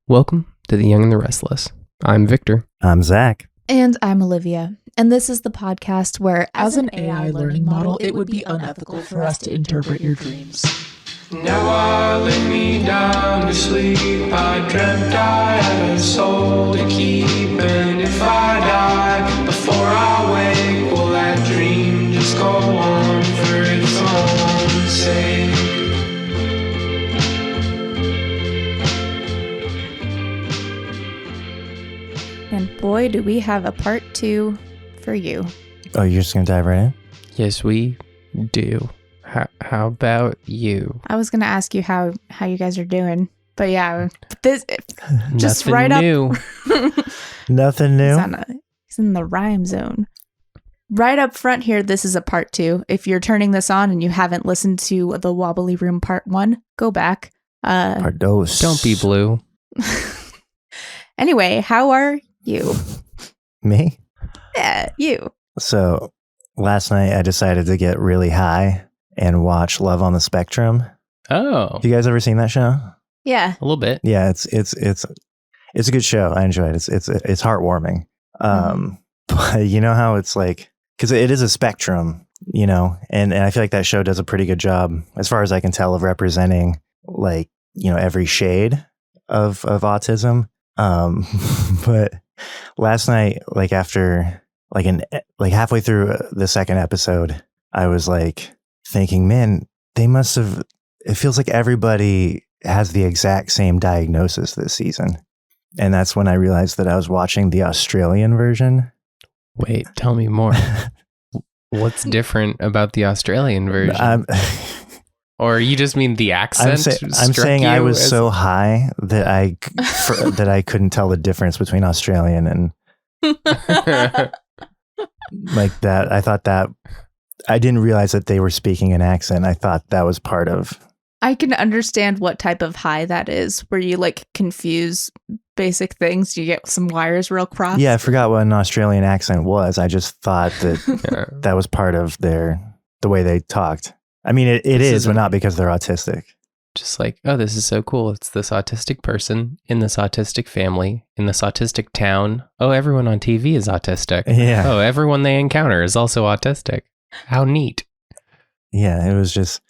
Welcome to The Young and the Restless. I'm Victor. I'm Zach. And I'm Olivia. And this is the podcast where, as an AI learning model, it would be unethical for us to interpret your dreams. Now I lay me down to sleep. I dreamt I had a soul to keep. And if I die before I wake, will that dream just go on for its own sake? And boy, do we have a part 2 for you. Oh, you're just going to dive right in? Yes, we do. How about you? I was going to ask you how you guys are doing. But yeah, this just Nothing right new. up. Nothing new? He's in the rhyme zone. Right up front here, this is a part 2. If you're turning this on and you haven't listened to the Wobbly Room part 1, go back. Part dos. Don't be blue. Anyway, how are you? Me? Yeah, you. So last night I decided to get really high and watch Love on the Spectrum. Oh, You guys ever seen that show? Yeah. a little bit. Yeah, it's a good show. I enjoy it. It's heartwarming. But you know how it's like, because it is a spectrum, you know, and I feel like that show does a pretty good job, as far as I can tell, of representing like, you know, every shade of autism. But last night, like after like halfway through the second episode, I was like thinking, man, it feels like everybody has the exact same diagnosis this season. And that's when I realized that I was watching the Australian version. Wait, tell me more. What's different about the Australian version? Or you just mean the accent? I'm saying I was so high that I couldn't tell the difference between Australian and like that. I thought that I didn't realize that they were speaking an accent. I thought that was part of. I can understand what type of high that is, where you like confuse basic things. You get some wires real crossed. Yeah, I forgot what an Australian accent was. I just thought that that was part of the way they talked. I mean, it is, but not because they're autistic. Just like, oh, this is so cool. It's this autistic person in this autistic family in this autistic town. Oh, everyone on TV is autistic. Yeah. Oh, everyone they encounter is also autistic. How neat. Yeah, it was just,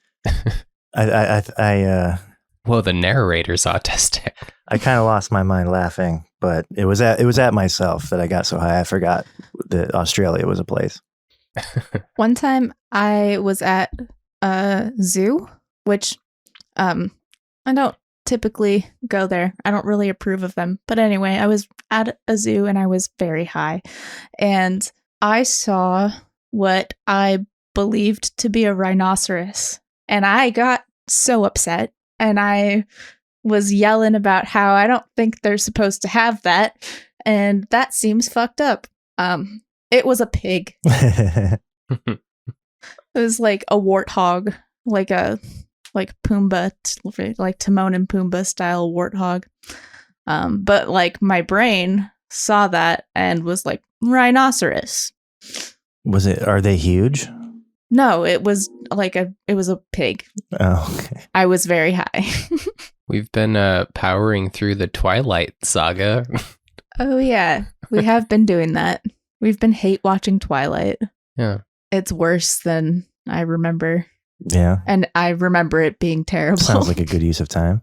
Well, the narrator's autistic. I kind of lost my mind laughing, but it was at myself that I got so high I forgot that Australia was a place. One time I was at a zoo, which I don't typically go there. I don't really approve of them. But anyway, I was at a zoo and I was very high. And I saw what I believed to be a rhinoceros. And I got so upset. And I was yelling about how I don't think they're supposed to have that. And that seems fucked up. It was a pig. It was like a warthog, like Pumbaa, like Timon and Pumbaa style warthog. But like my brain saw that and was like, rhinoceros. Are they huge? No, it was it was a pig. Oh, okay. I was very high. We've been powering through the Twilight Saga. Oh yeah, we have been doing that. We've been hate watching Twilight. Yeah. It's worse than I remember. Yeah. And I remember it being terrible. Sounds like a good use of time.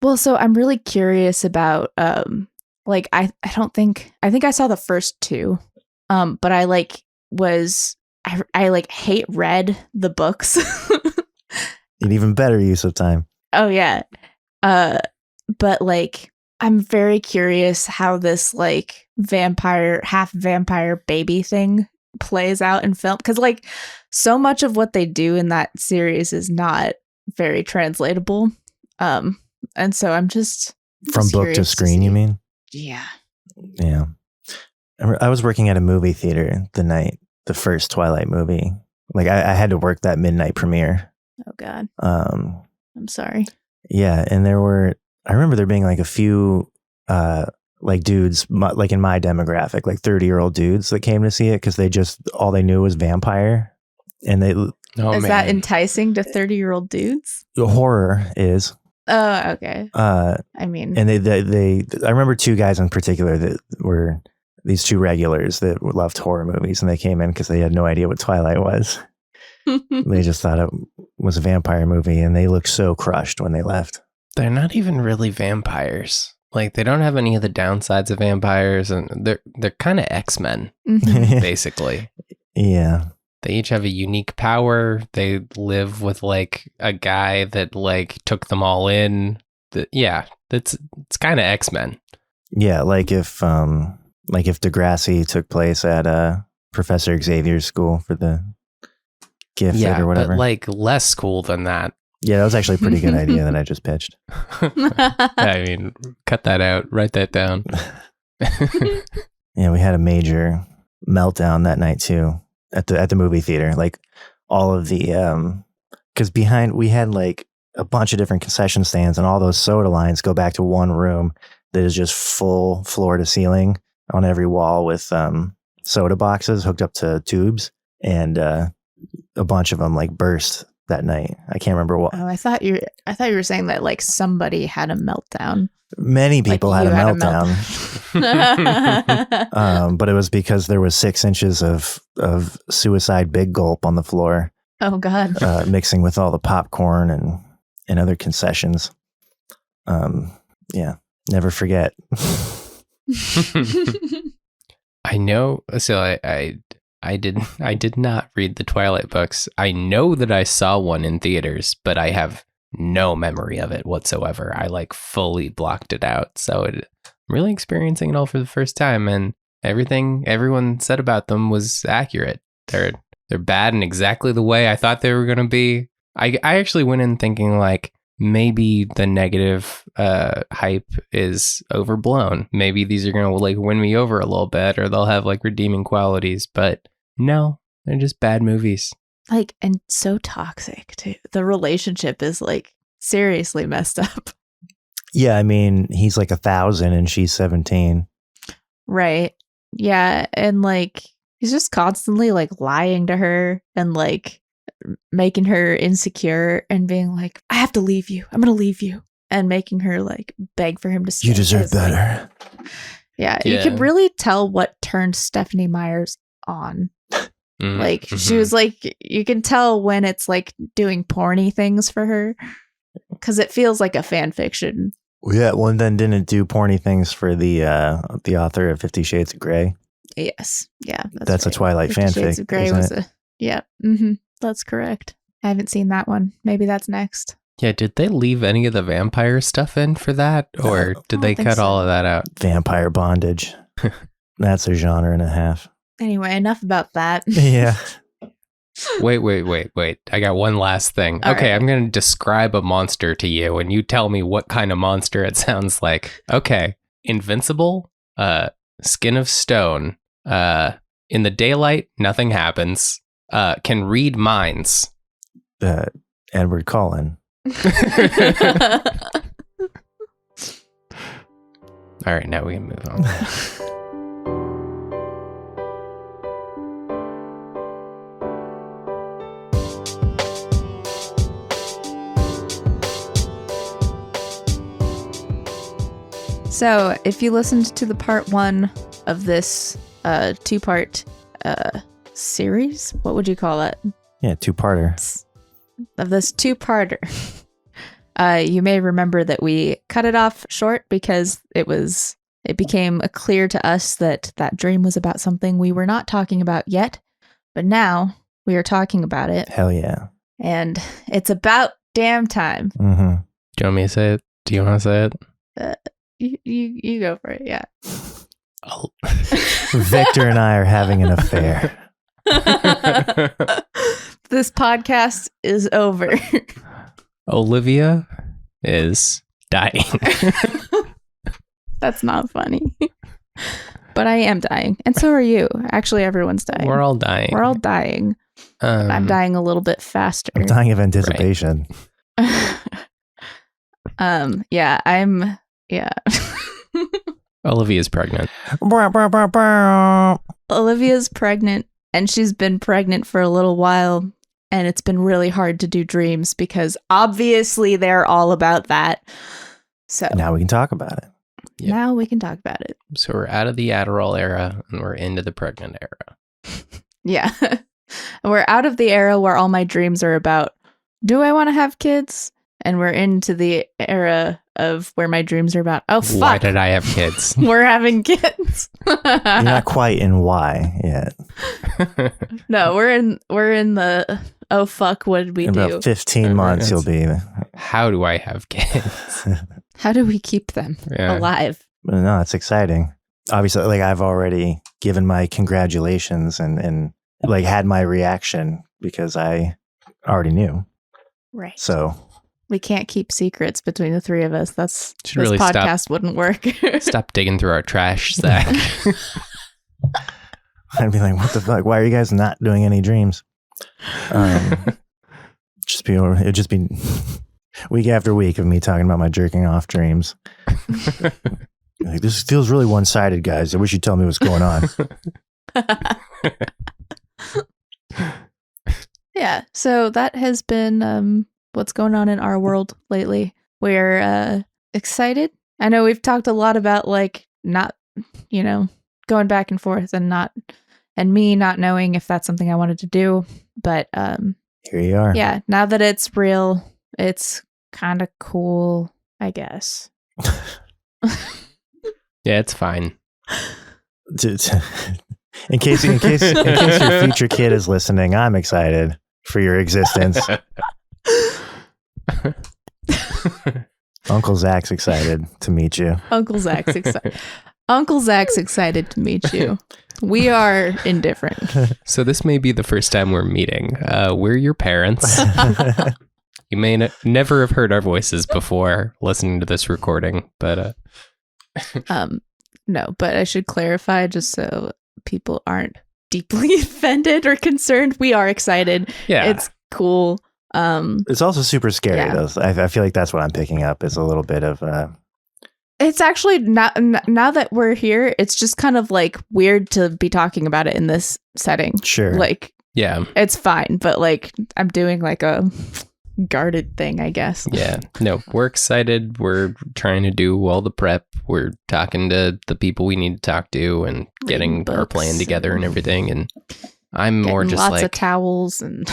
Well, so I'm really curious about I think I saw the first 2. But I hate read the books. An even better use of time. Oh yeah. But like I'm very curious how this like half vampire baby thing plays out in film, because like so much of what they do in that series is not very translatable, and so I'm just from book to screen, you mean? Yeah. I was working at a movie theater the night the first Twilight movie, like I had to work that midnight premiere. Oh god. I'm sorry. Yeah, and I remember there being like a few like dudes, like in my demographic, like 30-year-old dudes that came to see it because all they knew was vampire. And Is that enticing to 30-year-old dudes? Horror is. Oh, okay. I mean, And they I remember two guys in particular that were these two regulars that loved horror movies, and they came in because they had no idea what Twilight was. They just thought it was a vampire movie, and they looked so crushed when they left. They're not even really vampires. Like, they don't have any of the downsides of vampires, and they're kind of X-Men, basically. Yeah. They each have a unique power. They live with like a guy that like took them all in. It's kind of X-Men. Yeah, like if Degrassi took place at Professor Xavier's school for the gift or whatever. But like less cool than that. Yeah, that was actually a pretty good idea that I just pitched. I mean, cut that out. Write that down. Yeah, we had a major meltdown that night too at the movie theater. Like all of the because behind we had like a bunch of different concession stands, and all those soda lines go back to one room that is just full floor to ceiling on every wall with soda boxes hooked up to tubes, and a bunch of them like burst that night. I can't remember what. Oh, I thought you were saying that like somebody had a meltdown. Many people Like had a you meltdown. But it was because there was 6 inches of suicide big gulp on the floor. Oh God. Mixing with all the popcorn and other concessions. Yeah, never forget. I know. So I did not read the Twilight books. I know that I saw one in theaters, but I have no memory of it whatsoever. I like fully blocked it out. So I'm really experiencing it all for the first time, and everything everyone said about them was accurate. They're bad in exactly the way I thought they were going to be. I actually went in thinking like maybe the negative hype is overblown. Maybe these are going to like win me over a little bit, or they'll have like redeeming qualities, but no, they're just bad movies. Like, and so toxic too. The relationship is like seriously messed up. Yeah, I mean, he's like 1,000 and she's 17. Right. Yeah. And like, he's just constantly like lying to her and like making her insecure and being like, I have to leave you. I'm going to leave you. And making her like beg for him to stay. You deserve better. Yeah. You could really tell what turned Stephanie Myers on. Like, she was like, you can tell when it's like doing porny things for her, because it feels like a fan fiction. Yeah, one then didn't do porny things for the author of 50 Shades of Grey. Yes. Yeah. That's right. a Twilight 50 fanfic. Shades of Grey was yeah. That's correct. I haven't seen that one. Maybe that's next. Yeah, did they leave any of the vampire stuff in for that? Or did they cut all of that out? Vampire bondage. That's a genre and a half. Anyway, enough about that. Yeah. Wait. I got one last thing. All okay, right. I'm going to describe a monster to you, and you tell me what kind of monster it sounds like. Okay. Invincible, skin of stone, in the daylight, nothing happens, can read minds. Edward Cullen. All right, now we can move on. So, if you listened to the part 1 of this 2-part series, what would you call it? Yeah, 2-parter. Of this 2-parter, you may remember that we cut it off short because it became clear to us that that dream was about something we were not talking about yet, but now we are talking about it. Hell yeah. And it's about damn time. Mm-hmm. Do you want me to say it? Do you want to say it? You go for it, yeah. Victor and I are having an affair. This podcast is over. Olivia is dying. That's not funny. But I am dying. And so are you. Actually, everyone's dying. We're all dying. We're all dying. I'm dying a little bit faster. I'm dying of anticipation. Yeah. Olivia's pregnant. Olivia's pregnant, and she's been pregnant for a little while. and it's been really hard to do dreams because obviously they're all about that. So Now we can talk about it. Yep. now we can talk about it. So we're out of the Adderall era and we're into the pregnant era. Yeah. We're out of the era where all my dreams are about, do I want to have kids? And we're into the era of where my dreams are about, oh, fuck. Why did I have kids? We're having kids. You're not quite in why yet. No, we're in the, oh, fuck, what did we In do? about 15 months, you'll be. How do I have kids? How do we keep them Yeah. alive? No, it's exciting. Obviously, like I've already given my congratulations and like had my reaction because I already knew. Right. So We can't keep secrets between the three of us. This really podcast wouldn't work. Stop digging through our trash, Zach. I'd be like, what the fuck? Why are you guys not doing any dreams? It'd just be week after week of me talking about my jerking off dreams. Like, this feels really one-sided, guys. I wish you'd tell me what's going on. Yeah, so that has been what's going on in our world lately. We're excited. I know we've talked a lot about like not, going back and forth and me not knowing if that's something I wanted to do. But Here you are. yeah, now that it's real, it's kind of cool, I guess. Yeah, it's fine. In case your future kid is listening, I'm excited for your existence. Uncle Zach's excited to meet you. Uncle Zach's excited. Uncle Zach's excited to meet you. We are indifferent. So this may be the first time we're meeting. We're your parents. You may never have heard our voices before listening to this recording, but No, but I should clarify just so people aren't deeply offended or concerned. We are excited. yeah, It's cool. It's also super scary, Yeah. though. I feel like that's what I'm picking up is a little bit of It's actually not, now that we're here, it's just kind of like weird to be talking about it in this setting. sure. Like, yeah, it's fine, but like I'm doing like a guarded thing, I guess. yeah. No, we're excited. We're trying to do all the prep. We're talking to the people we need to talk to and getting our books plan together and everything. And I'm more Getting just lots like, of towels and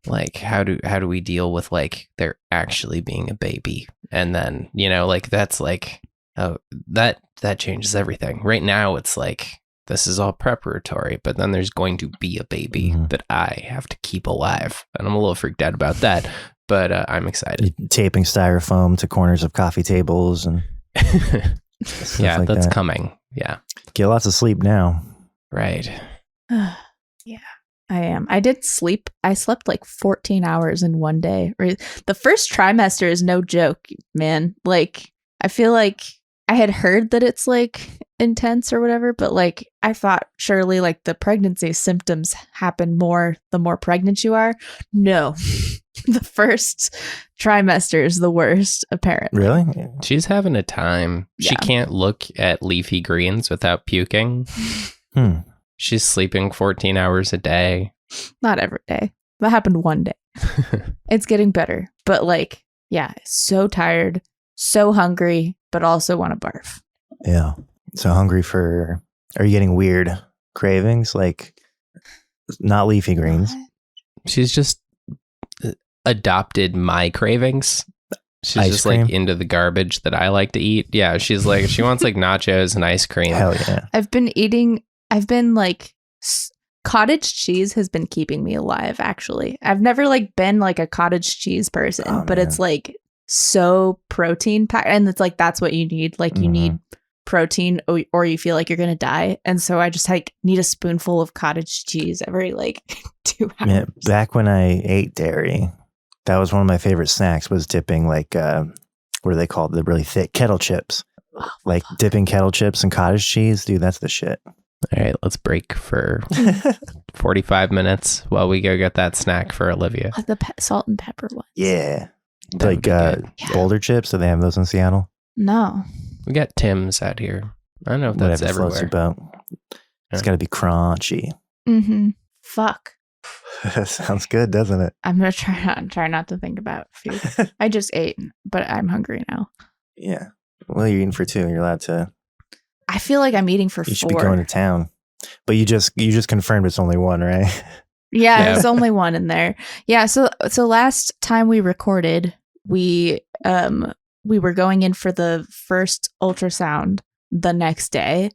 like how do we deal with like there actually being a baby, and then like that's like, oh, that changes everything. Right now it's like this is all preparatory, but then there's going to be a baby that I have to keep alive, and I'm a little freaked out about that, but I'm excited. Taping styrofoam to corners of coffee tables and stuff Yeah, like that's that. coming. Yeah, Get lots of sleep now. right. yeah, I am. I did sleep. I slept like 14 hours in one day. The first trimester is no joke, man. Like, I feel like I had heard that it's like intense or whatever, but like I thought surely like the pregnancy symptoms happen more the more pregnant you are. No, the first trimester is the worst, apparently. Really? She's having a time. She Yeah. can't look at leafy greens without puking. Hmm. She's sleeping 14 hours a day. Not every day. That happened one day. It's getting better, but like, yeah, so tired, so hungry, but also want to barf. Yeah. So hungry for. Are you getting weird cravings like not leafy greens? She's just adopted my cravings. She's Ice just cream? like into the garbage that I like to eat. Yeah, she's like, she wants like nachos and ice cream. Hell yeah. I've been like cottage cheese has been keeping me alive, actually. I've never like been like a cottage cheese person, Oh, but man. it's like so protein packed, and it's like that's what you need. Like you need protein or you feel like you're gonna die. And so I just like need a spoonful of cottage cheese every like 2 hours. Yeah, back when I ate dairy, that was one of my favorite snacks was dipping like what are they called? The really thick kettle chips. Like dipping kettle chips and cottage cheese. Dude, that's the shit. All right, let's break for 45 minutes while we go get that snack for Olivia. The salt and pepper one. Yeah. That would Like be good. Yeah. Boulder chips. Do they have those in Seattle? No. We got Tim's out here. I don't know if that's Whatever floats your everywhere. boat. It's got to be crunchy. Mm-hmm. Fuck. Sounds good, doesn't it? I'm gonna try not to think about food. I just ate, but I'm hungry now. Yeah. Well, you're eating for 2. You're allowed to. I feel like I'm eating for 4. You should be going to town. But you just confirmed it's only 1, right? Yeah, Yeah. there's only 1 in there. Yeah, so last time we recorded, we were going in for the first ultrasound the next day,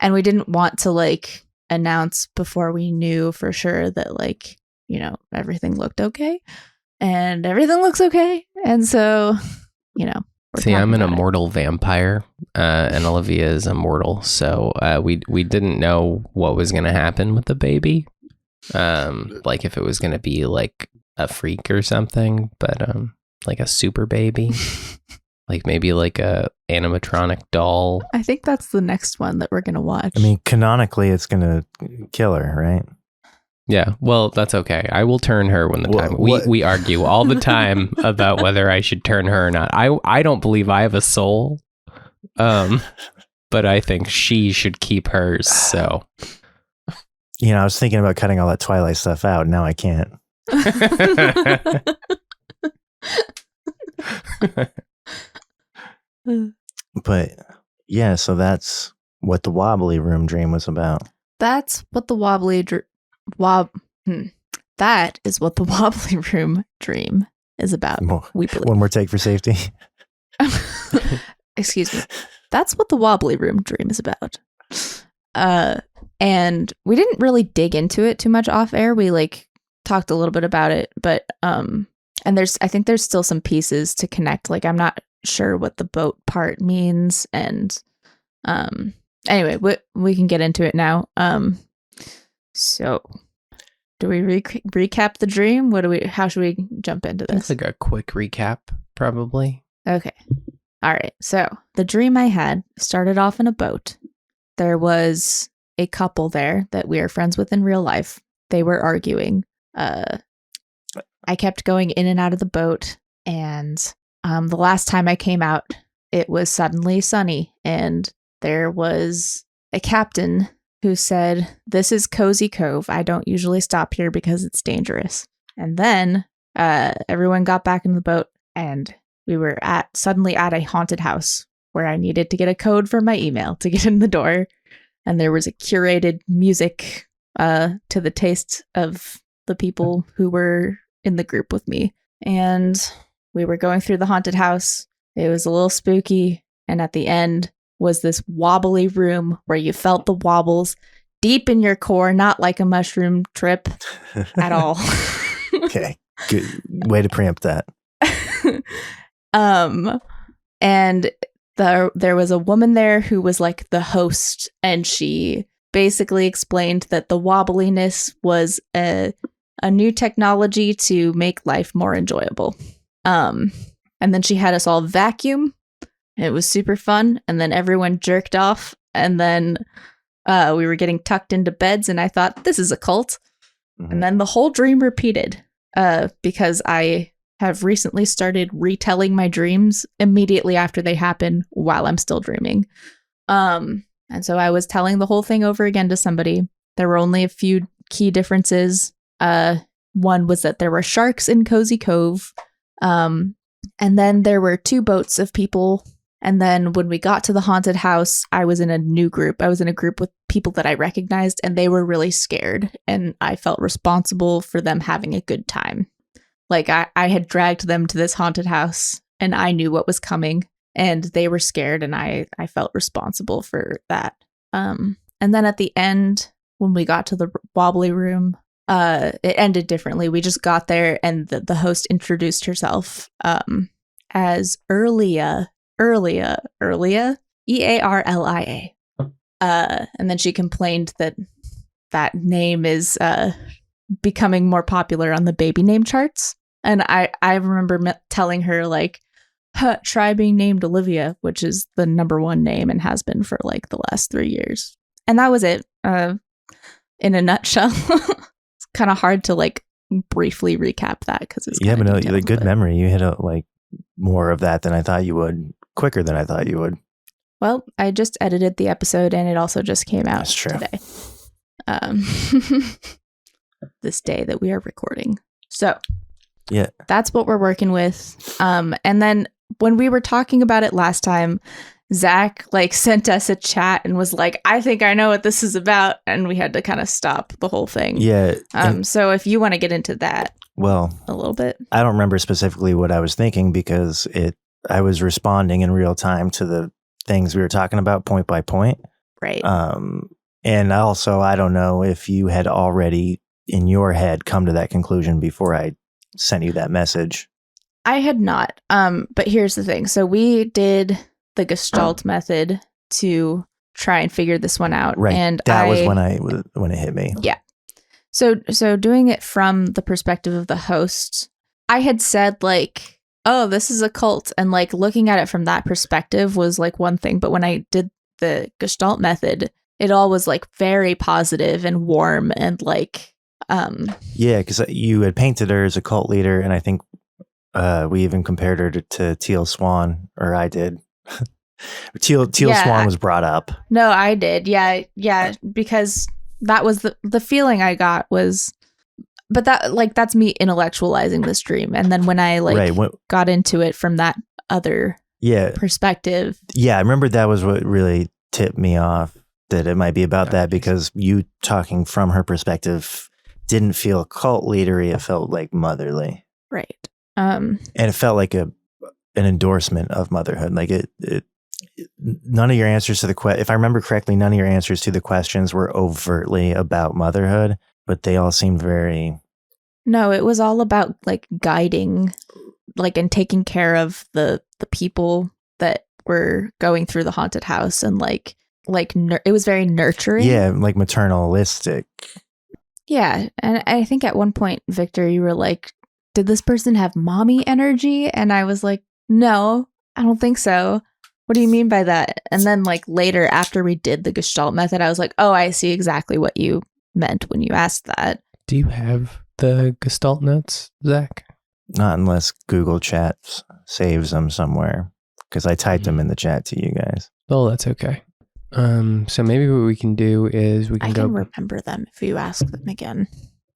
and we didn't want to like announce before we knew for sure that like, you know, everything looked okay, and everything looks okay, and so, you know. See, I'm an immortal vampire, and Olivia is immortal, so we didn't know what was going to happen with the baby, like if it was going to be like a freak or something, but like a super baby, like maybe like a animatronic doll. I think that's the next one that we're gonna watch. I mean, canonically, it's going to kill her, right? Yeah, well, that's okay. I will turn her when the Wha- time. what- We argue all the time about whether I should turn her or not. I don't believe I have a soul, but I think she should keep hers. So, You know, I was thinking about cutting all that Twilight stuff out. Now I can't. But yeah, so that's what the Wobbly Room dream was about. That's what the That is what the Wobbly Room dream is about. We believe. One more take for safety. Excuse me. That's what the Wobbly Room dream is about. And we didn't really dig into it too much off air. We like talked a little bit about it, but and I think there's still some pieces to connect. Like I'm not sure what the boat part means, and anyway, we can get into it now. So do we recap the dream? How should we jump into it's this? like a quick recap, probably. Okay. All right. So the dream I had started off in a boat. There was a couple there that we are friends with in real life. They were arguing. I kept going in and out of the boat, and the last time I came out, it was suddenly sunny, and there was a captain who said, "This is Cozy Cove. I don't usually stop here because it's dangerous." And then everyone got back in the boat, and we were suddenly at a haunted house where I needed to get a code for my email to get in the door. And there was a curated music to the taste of the people who were in the group with me. And we were going through the haunted house. It was a little spooky. And at the end was this wobbly room where you felt the wobbles deep in your core, not like a mushroom trip at all. Okay, good way to preempt that. And there was a woman there who was like the host, and she basically explained that the wobbliness was a new technology to make life more enjoyable. And then she had us all vacuum. It was super fun. And then everyone jerked off. And then we were getting tucked into beds. And I thought, this is a cult. Mm-hmm. And then the whole dream repeated because I have recently started retelling my dreams immediately after they happen while I'm still dreaming. And so I was telling the whole thing over again to somebody. There were only a few key differences. One was that there were sharks in Cozy Cove. And then there were 2 boats of people. And then when we got to the haunted house, I was in a new group. I was in a group with people that I recognized, and they were really scared. And I felt responsible for them having a good time. Like I had dragged them to this haunted house, and I knew what was coming, and they were scared, and I felt responsible for that. And then at the end, when we got to the Wobbly Room, it ended differently. We just got there, and the host introduced herself as Earlia, Earlia, and then she complained that name is becoming more popular on the baby name charts. And I remember telling her, like, try being named Olivia, which is the #1 name and has been for like the last 3 years. And that was it in a nutshell. It's kind of hard to like briefly recap that because it's but no, detailed, the good memory. You hit like more of that than I thought you would, quicker than I thought you would. Well, I just edited the episode, and it also just came out That's true. today. this day that we are recording. So Yeah. that's what we're working with. And then when we were talking about it last time, Zach like sent us a chat and was like, I think I know what this is about. And we had to kind of stop the whole thing. Yeah. So if you want to get into that Well, a little bit. I don't remember specifically what I was thinking because I was responding in real time to the things we were talking about point by point. Right. And also, I don't know if you had already in your head come to that conclusion before I sent you that message. I had not. But here's the thing. So we did the Gestalt method to try and figure this one out. Right. And that was when it hit me. Yeah. So doing it from the perspective of the host, I had said like, oh, this is a cult. And like looking at it from that perspective was like one thing. But when I did the Gestalt method, it all was like very positive and warm and like, Yeah, because you had painted her as a cult leader. And I think we even compared her to Teal Swan, or I did. Teal Swan was brought up. No, I did. Yeah, because that was the feeling I got was, but that's me intellectualizing this dream, and then when I got into it from that other perspective. Yeah, I remember that was what really tipped me off, that it might be about that, because you talking from her perspective didn't feel cult leadery. It felt like motherly, right? And it felt like an endorsement of motherhood. Like it none of your answers to if I remember correctly, none of your answers to the questions were overtly about motherhood, but they all seemed very. No, it was all about like guiding, like, and taking care of the people that were going through the haunted house, and it was very nurturing. Yeah, like maternalistic. Yeah, and I think at one point, Victor, you were like, did this person have mommy energy? And I was like, no, I don't think so. What do you mean by that? And then like later, after we did the Gestalt method, I was like, oh, I see exactly what you meant when you asked that. Do you have the Gestalt notes, Zach? Not unless Google Chat saves them somewhere, because I typed them in the chat to you guys. Oh, that's okay. So maybe what we can do is we can go. I can remember them if you ask them again.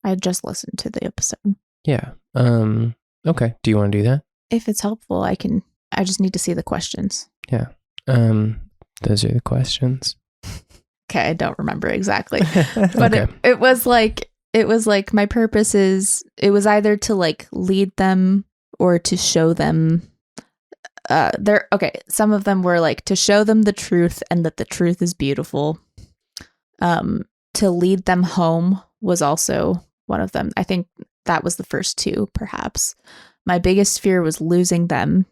I just listened to the episode. Yeah. Okay. Do you want to do that? If it's helpful, I can. I just need to see the questions. Yeah. Those are the questions. Okay, I don't remember exactly, but Okay. it was like my purpose is, it was either to like lead them or to show them. Some of them were like to show them the truth and that the truth is beautiful. To lead them home was also one of them. I think that was the first two, perhaps. My biggest fear was losing them.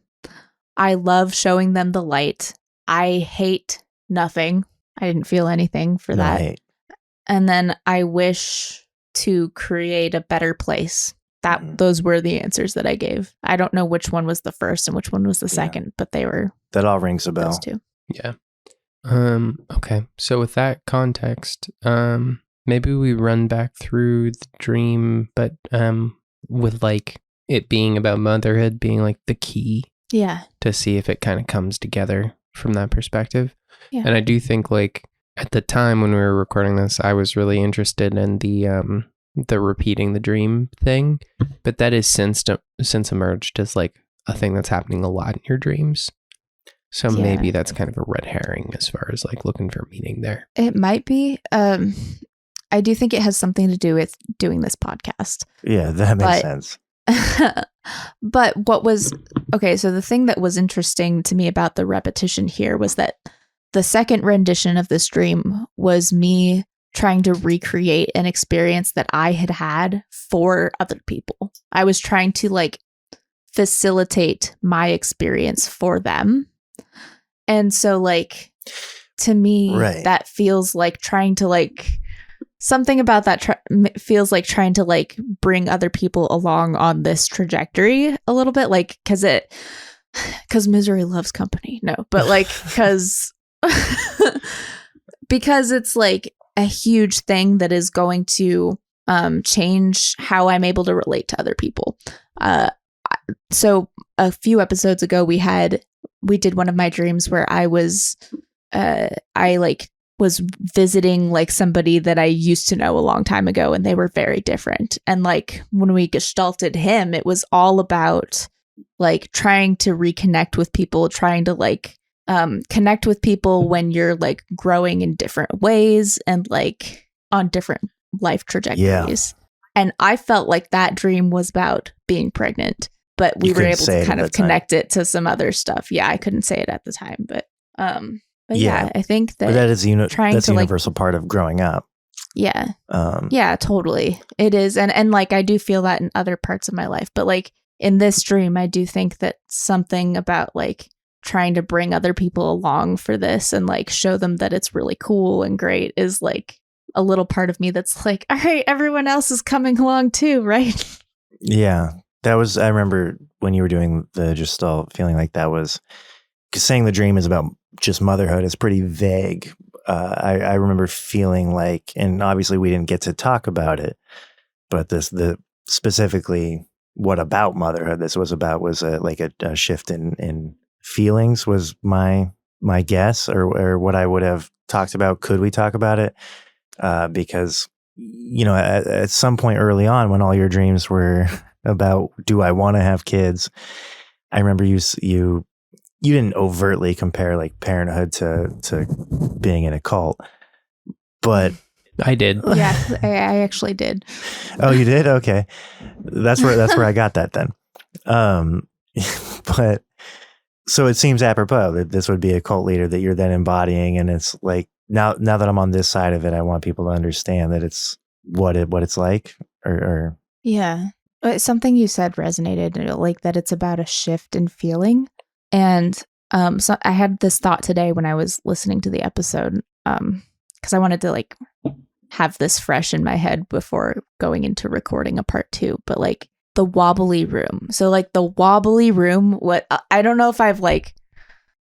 I love showing them the light. I hate nothing. I didn't feel anything for that. Right. And then I wish to create a better place. Those were the answers that I gave. I don't know which one was the first and which one was the second, but they were. That all rings a bell. Those two. Yeah. Okay. So with that context, maybe we run back through the dream, but with like it being about motherhood being like the key. Yeah. To see if it kind of comes together from that perspective. Yeah. And I do think like at the time when we were recording this, I was really interested in the repeating the dream thing, but that is since emerged as like a thing that's happening a lot in your dreams. So maybe that's kind of a red herring as far as like looking for meaning there. It might be. I do think it has something to do with doing this podcast. Yeah, that makes sense. But so the thing that was interesting to me about the repetition here was that the second rendition of this dream was me trying to recreate an experience that I had for other people. I was trying to like facilitate my experience for them. And so like, to me, that feels like trying to like, something about that feels like trying to like bring other people along on this trajectory a little bit, like because misery loves company. No, but like because it's like a huge thing that is going to change how I'm able to relate to other people. So a few episodes ago, we did one of my dreams where I was I like was visiting like somebody that I used to know a long time ago, and they were very different. And like when we gestalted him, it was all about like trying to reconnect with people, trying to like connect with people when you're like growing in different ways and like on different life trajectories. And I felt like that dream was about being pregnant, but we were able to kind of connect it to some other stuff. Yeah, I couldn't say it at the time, but yeah, I think that, but that is that's a like, universal part of growing up. Yeah. Yeah, totally. It is. And like, I do feel that in other parts of my life, but like in this dream, I do think that something about like trying to bring other people along for this and like show them that it's really cool and great is like a little part of me that's like, all right, everyone else is coming along too, right? Yeah. I remember when you were doing the Gestalt, feeling like that was, because saying the dream is about just motherhood is pretty vague. I remember feeling like, and obviously we didn't get to talk about it, but specifically what about motherhood this was about was a shift in feelings was my guess, or what I would have talked about. Could we talk about it? Because, at some point early on when all your dreams were about, do I want to have kids? I remember you didn't overtly compare like parenthood to being in a cult, but I did. Yeah, I actually did. Oh, you did? Okay. That's where I got that then. But so it seems apropos that this would be a cult leader that you're then embodying. And it's like, now that I'm on this side of it, I want people to understand that it's what it's like or. Yeah. Something you said resonated, like that it's about a shift in feeling. And so I had this thought today when I was listening to the episode, because I wanted to like have this fresh in my head before going into recording a part 2, but like the Wobbly Room. So like the Wobbly Room, what I don't know if I've like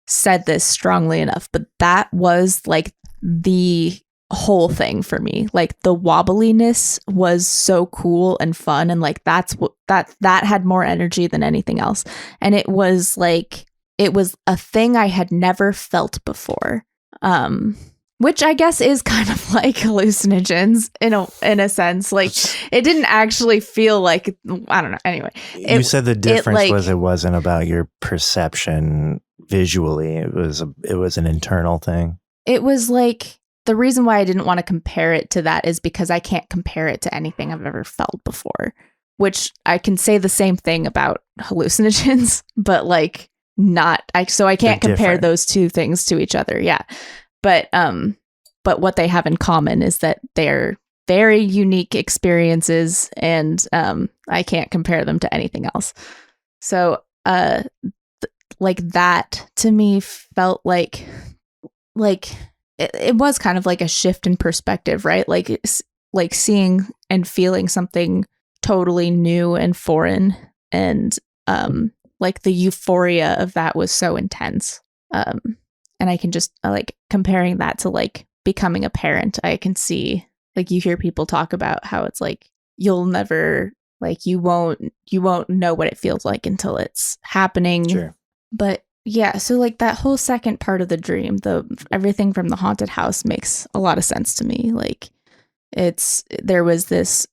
said this strongly enough, but that was like the whole thing for me. Like the wobbliness was so cool and fun, and like that's what that had more energy than anything else. And it was a thing I had never felt before, which I guess is kind of like hallucinogens in a sense. Like it didn't actually feel like, I don't know. Anyway, you said the difference was it wasn't about your perception visually. It was an internal thing. It was like, the reason why I didn't want to compare it to that is because I can't compare it to anything I've ever felt before, which I can say the same thing about hallucinogens, but like so I can't compare those two things to each other. Yeah. But what they have in common is that they're very unique experiences, and I can't compare them to anything else. So like that to me felt like it was kind of like a shift in perspective, right? Like seeing and feeling something totally new and foreign, and like the euphoria of that was so intense. And I can just like comparing that to like becoming a parent, I can see, like, you hear people talk about how it's like you'll never, like, you won't know what it feels like until it's happening. Sure. But yeah, so like that whole second part of the dream, everything from the haunted house makes a lot of sense to me. Like there was this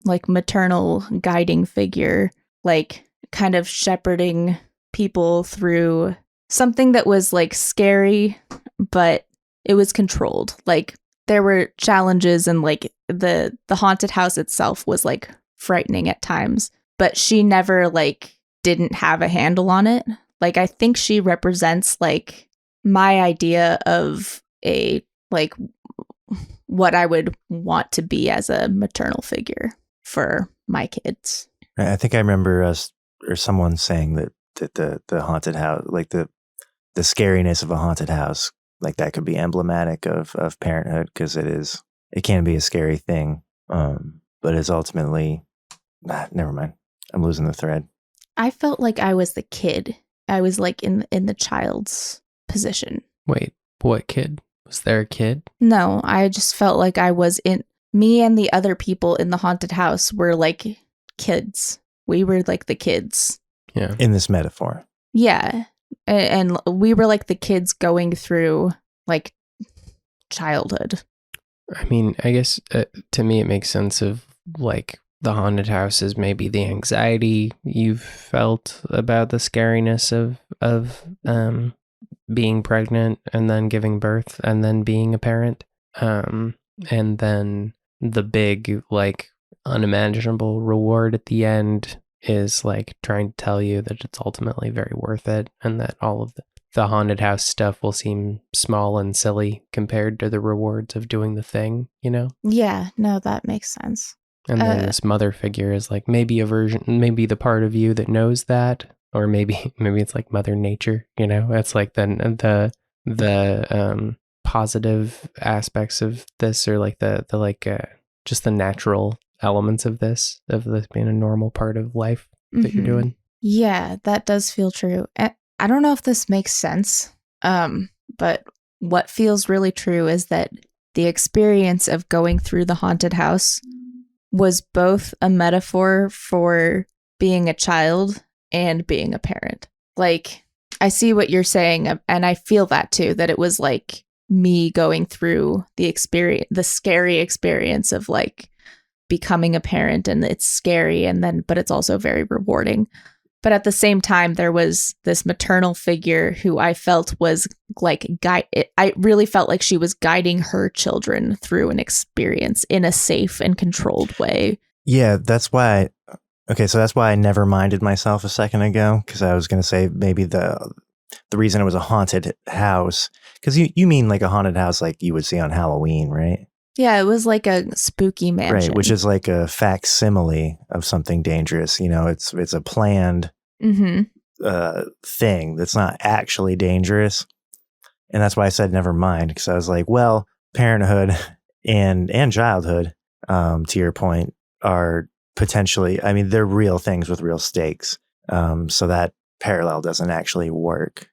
like maternal guiding figure, like kind of shepherding people through something that was like scary, but it was controlled. Like there were challenges, and like the haunted house itself was like frightening at times, but she never like didn't have a handle on it. Like, I think she represents like my idea of a, like, what I would want to be as a maternal figure for my kids. I think I remember us or someone saying that the haunted house, like the scariness of a haunted house, like that could be emblematic of parenthood, because it can be a scary thing. But it's ultimately, never mind. I'm losing the thread. I felt like I was the kid. I was like in the child's position. Wait, what kid? Was there a kid? No, I just felt like I was me and the other people in the haunted house were like kids. We were like the kids. Yeah. In this metaphor. Yeah. And we were like the kids going through like childhood. I mean, I guess to me it makes sense of like the haunted house is maybe the anxiety you've felt about the scariness of being pregnant and then giving birth and then being a parent. And then the big like unimaginable reward at the end is like trying to tell you that it's ultimately very worth it and that all of the haunted house stuff will seem small and silly compared to the rewards of doing the thing, you know? Yeah, no, that makes sense. And then this mother figure is like maybe a version, maybe the part of you that knows that, or maybe it's like Mother Nature, you know? It's like then the positive aspects of this, or like the just the natural elements of this being a normal part of life that you're doing. Yeah, that does feel true. I don't know if this makes sense, but what feels really true is that the experience of going through the haunted house was both a metaphor for being a child and being a parent. Like, I see what you're saying, and I feel that too, that it was like me going through the scary experience of like becoming a parent, and it's scary, but it's also very rewarding. But at the same time, there was this maternal figure who I felt was like I really felt like she was guiding her children through an experience in a safe and controlled way. Yeah, that's why. Okay, so that's why I never minded myself a second ago, because I was going to say maybe the reason it was a haunted house, because you mean like a haunted house like you would see on Halloween, right? Yeah, it was like a spooky mansion. Right, which is like a facsimile of something dangerous. You know, it's a planned thing that's not actually dangerous. And that's why I said never mind, because I was like, well, parenthood and childhood, to your point, are potentially, I mean, they're real things with real stakes. So that parallel doesn't actually work.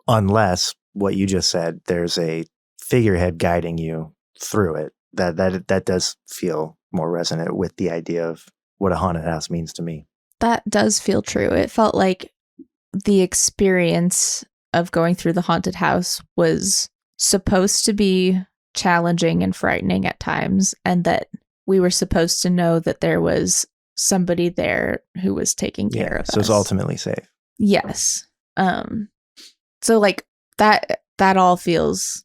Unless what you just said, there's a figurehead guiding you through it. That does feel more resonant with the idea of what a haunted house means to me. That does feel true. It felt like the experience of going through the haunted house was supposed to be challenging and frightening at times, and that we were supposed to know that there was somebody there who was taking care of us. So it's ultimately safe. Yes. So like that all feels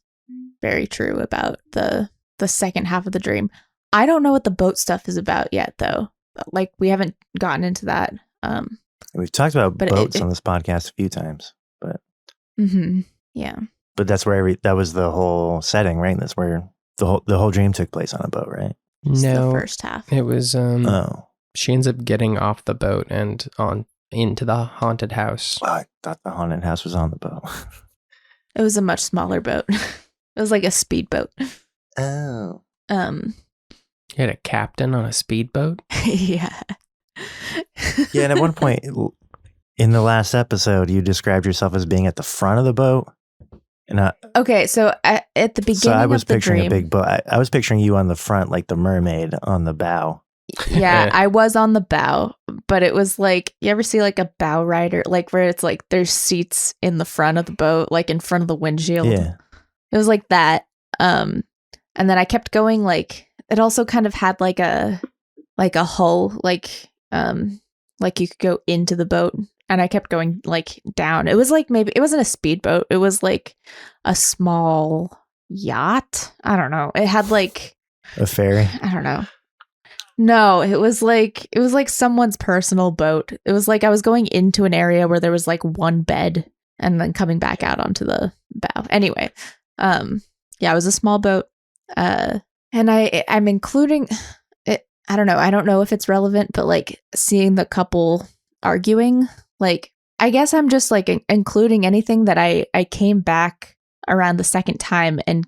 very true about the second half of the dream. I don't know what the boat stuff is about yet, though. Like, we haven't gotten into that. We've talked about boats on this podcast a few times, but yeah. But that's where that was the whole setting, right? That's where the whole dream took place on a boat, right? No, the first half. It was. She ends up getting off the boat and into the haunted house. Well, I thought the haunted house was on the boat. It was a much smaller boat. It was like a speedboat. Oh. You had a captain on a speedboat? Yeah. Yeah, and at one point in the last episode, you described yourself as being at the front of the boat. And okay, so at the beginning, so I was of the picturing dream, a big boat. I was picturing you on the front, like the mermaid on the bow. Yeah, I was on the bow, but it was like, you ever see like a bow rider, like where it's like there's seats in the front of the boat, like in front of the windshield. Yeah, it was like that. And then I kept going, like it also kind of had like a hull, like you could go into the boat, and I kept going like down. It was like, maybe it wasn't a speedboat, it was like a small yacht. I don't know. It had like a ferry. I don't know. No, it was like someone's personal boat. It was like I was going into an area where there was like one bed and then coming back out onto the bow. Anyway, yeah, it was a small boat. And I'm including it. I don't know. I don't know if it's relevant, but like seeing the couple arguing, like, I guess I'm just like including anything that I came back around the second time and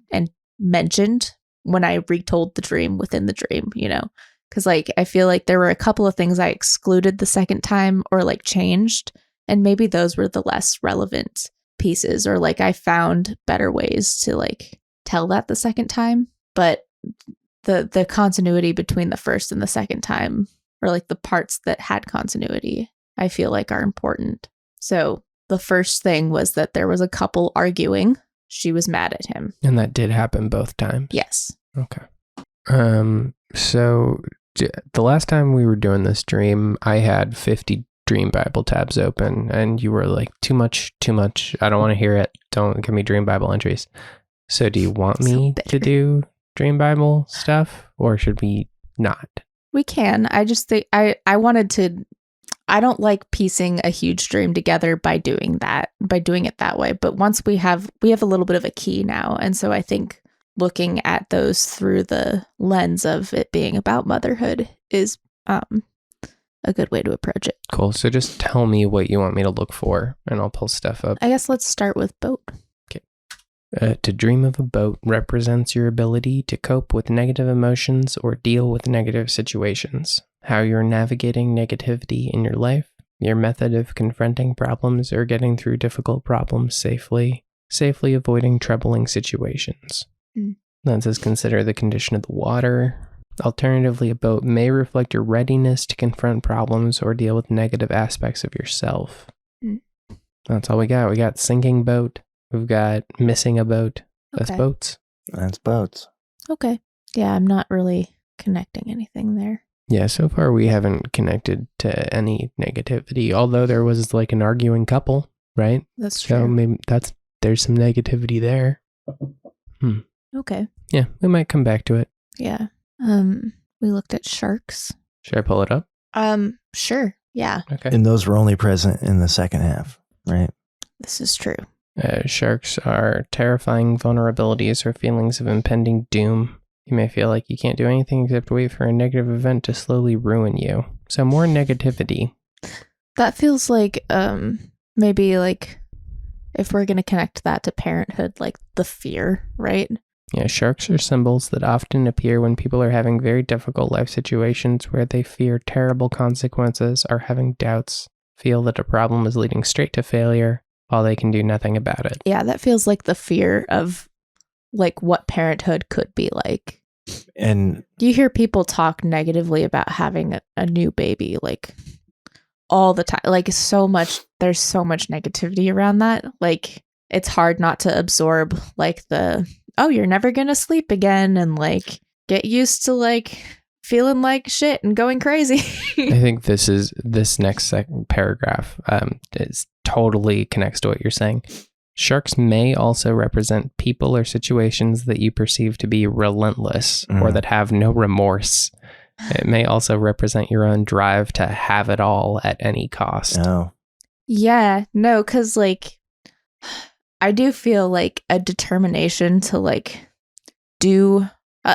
mentioned when I retold the dream within the dream, you know? Because like I feel like there were a couple of things I excluded the second time or like changed, and maybe those were the less relevant pieces, or like I found better ways to like tell that the second time. But the continuity between the first and the second time, or like the parts that had continuity, I feel like are important. So the first thing was that there was a couple arguing. she was mad at him. And that did happen both times? Yes. Okay. So the last time we were doing this dream, I had 50 Dream Bible tabs open, and you were like, too much. I don't want to hear it. Don't give me Dream Bible entries. So do you want me to do Dream Bible stuff, or should we not? We can. I just think I wanted to. I don't like piecing a huge dream together by doing it that way. But once we have a little bit of a key now, and so I think looking at those through the lens of it being about motherhood is a good way to approach it. Cool. So just tell me what you want me to look for, and I'll pull stuff up. I guess let's start with boat. To dream of a boat represents your ability to cope with negative emotions or deal with negative situations, how you're navigating negativity in your life, your method of confronting problems or getting through difficult problems safely avoiding troubling situations. Then it says consider the condition of the water. Alternatively, a boat may reflect your readiness to confront problems or deal with negative aspects of yourself. That's all we got. We got sinking boat. We've got missing a boat. That's Okay. boats. That's boats. Okay. Yeah, I'm not really connecting anything there. Yeah, so far we haven't connected to any negativity, although there was like an arguing couple, right? That's true. So maybe there's some negativity there. Okay. Yeah, we might come back to it. Yeah. We looked at sharks. Should I pull it up? Sure. Yeah, Okay. And those were only present in the second half, right? this is true. Sharks are terrifying vulnerabilities or feelings of impending doom. You may feel like you can't do anything except wait for a negative event to slowly ruin you. So more negativity. That feels like maybe like if we're going to connect that to parenthood, like the fear, right? Yeah, sharks are symbols that often appear when people are having very difficult life situations where they fear terrible consequences, are having doubts, feel that a problem is leading straight to failure, while they can do nothing about it. Yeah, that feels like the fear of like what parenthood could be like. And You hear people talk negatively about having a new baby like all the time. Like there's so much negativity around that. Like it's hard not to absorb like you're never going to sleep again and like get used to like feeling like shit and going crazy. I think this next second paragraph is totally connects to what you're saying. Sharks may also represent people or situations that you perceive to be relentless or that have no remorse. It may also represent your own drive to have it all at any cost. oh, Yeah, no, because like I do feel like a determination to like do